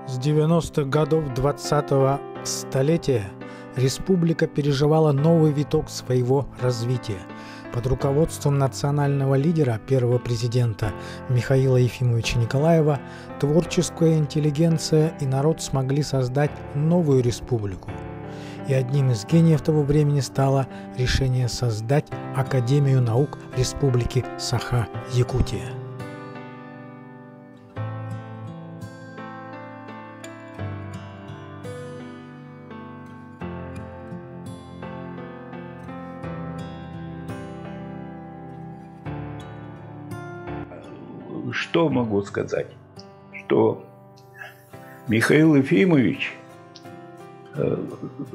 С 90-х годов 20-го столетия республика переживала новый виток своего развития. Под руководством национального лидера, первого президента Михаила Ефимовича Николаева, творческая интеллигенция и народ смогли создать новую республику. И одним из гениев того времени стало решение создать Академию наук Республики Саха-Якутия. Что могу сказать? Что Михаил Ефимович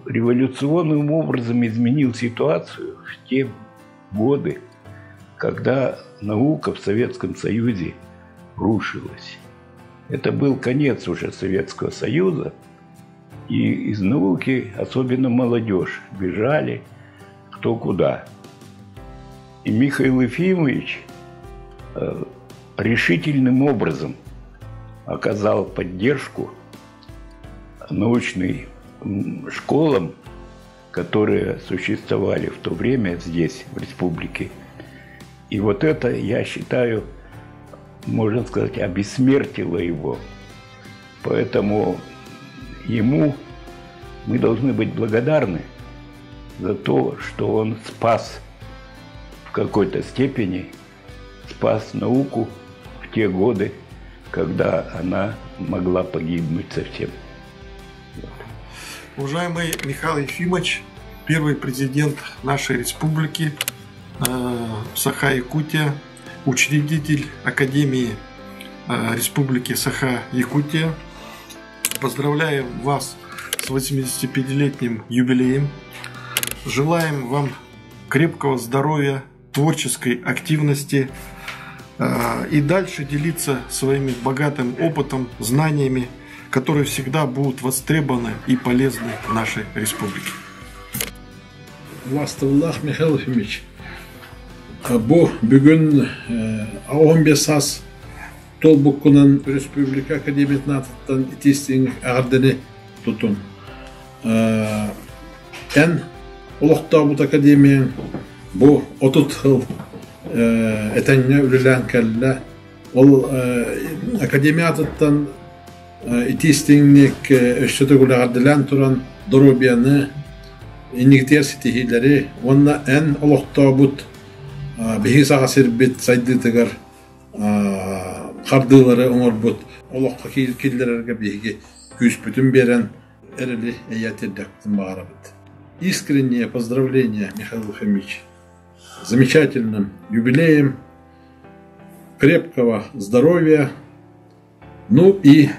революционным образом изменил ситуацию в те годы, когда наука в Советском Союзе рушилась. Это был конец уже Советского Союза, и из науки, особенно молодежь, бежали кто куда. И Михаил Ефимович решительным образом оказал поддержку научным школам, которые существовали в то время здесь, в республике. И вот это, я считаю, можно сказать, обессмертило его. Поэтому ему мы должны быть благодарны за то, что он спас в какой-то степени, спас науку в те годы, когда она могла погибнуть совсем. Уважаемый Михаил Ефимович, первый президент нашей республики Саха-Якутия, учредитель Академии Республики Саха-Якутия. Поздравляем вас с 85-летним юбилеем. Желаем вам крепкого здоровья, творческой активности и дальше делиться своим богатым опытом, знаниями, которые всегда будут востребованы и полезны в нашей республике. Васталлах Михаил Ефимович, bu bugün 15 as Толбуккунан Республика Академиясынан аттан итистин ардыны тутун. Эн улуктабут академия бу 30 жыл этенне үлелән кәллә. Ол академиятыттан итистинник өшөтө гулардылан туран дробияны университетләре, онна эн улуктабут бихисага сербит сайдытыгар кардылары оңорбут олокка килдерерге биги күз бүтүн берен эрели эятеддактын баарабыт. Искреннее поздравления, Михаил Ефимович, с замечательным юбилеем, крепкого здоровья, ну и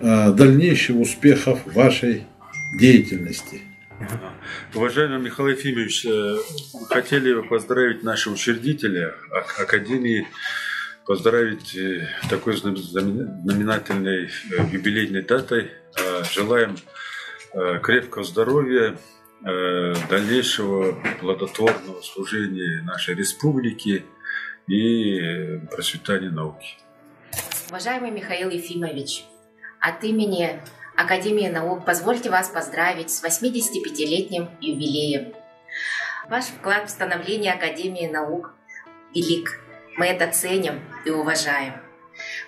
дальнейших успехов в вашей деятельности. Уважаемый Михаил Ефимович, хотели бы поздравить нашего учредителя Академии, поздравить такой знаменательной юбилейной датой. Желаем крепкого здоровья, дальнейшего плодотворного служения нашей республике и процветания науки. Уважаемый Михаил Ефимович, от имени Академии наук позвольте вас поздравить с 85-летним юбилеем. Ваш вклад в становление Академии наук велик. Мы это ценим и уважаем.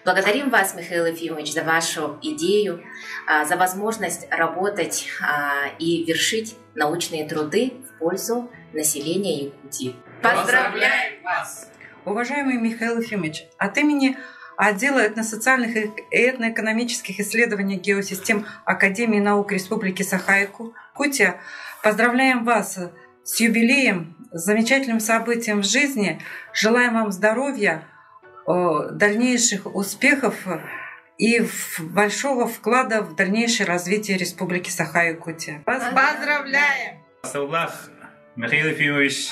Благодарим вас, Михаил Ефимович, за вашу идею, за возможность работать и вершить научные труды в пользу населения Якутии. Поздравляем вас! Уважаемый Михаил Ефимович, от имени Отдела этносоциальных и этноэкономических исследований геосистем Академии наук Республики Саха-Якутия поздравляем вас с юбилеем, с замечательным событием в жизни. Желаем вам здоровья, дальнейших успехов и большого вклада в дальнейшее развитие Республики Саха-Якутия. Поздравляем! Саулах Михаил Ефимович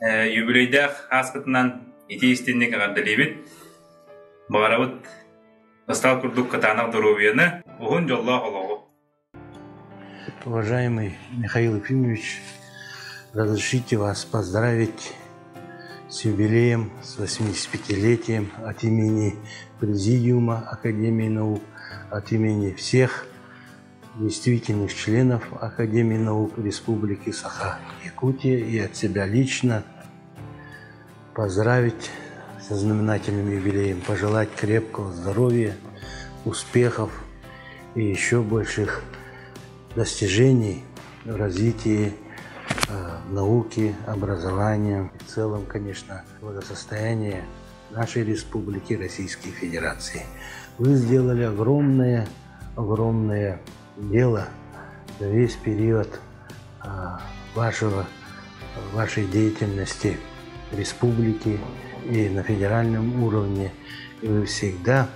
юбилейдах аспытынан итистинник агаддалибит Баравут остал курдук катанах здоровья, угон джаллах Аллаху. Уважаемый Михаил Ефимович, разрешите вас поздравить с юбилеем, с 85-летием от имени Президиума Академии наук, от имени всех действительных членов Академии наук Республики Саха-Якутия и от себя лично поздравить со знаменательным юбилеем, пожелать крепкого здоровья, успехов и еще больших достижений в развитии науки, образования, в целом, конечно, благосостояния нашей республики Российской Федерации. Вы сделали огромное дело за весь период вашей деятельности в республике и на федеральном уровне. И вы всегда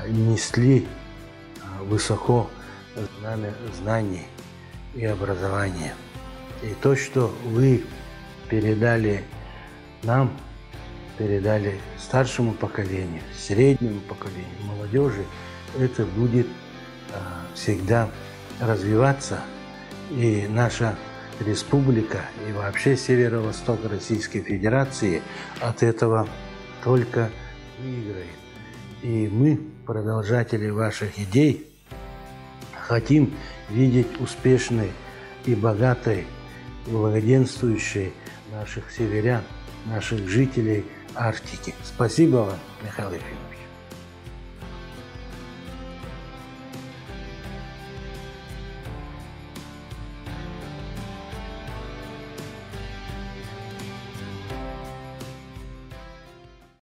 несли высоко знамя знаний и образования. И то, что вы передали нам, передали старшему поколению, среднему поколению, молодежи, это будет всегда развиваться. И наша республика, и вообще северо-восток Российской Федерации от этого только выиграет. И мы, продолжатели ваших идей, хотим видеть успешной и богатой, благоденствующей наших северян, наших жителей Арктики. Спасибо вам, Михаил Ефимович.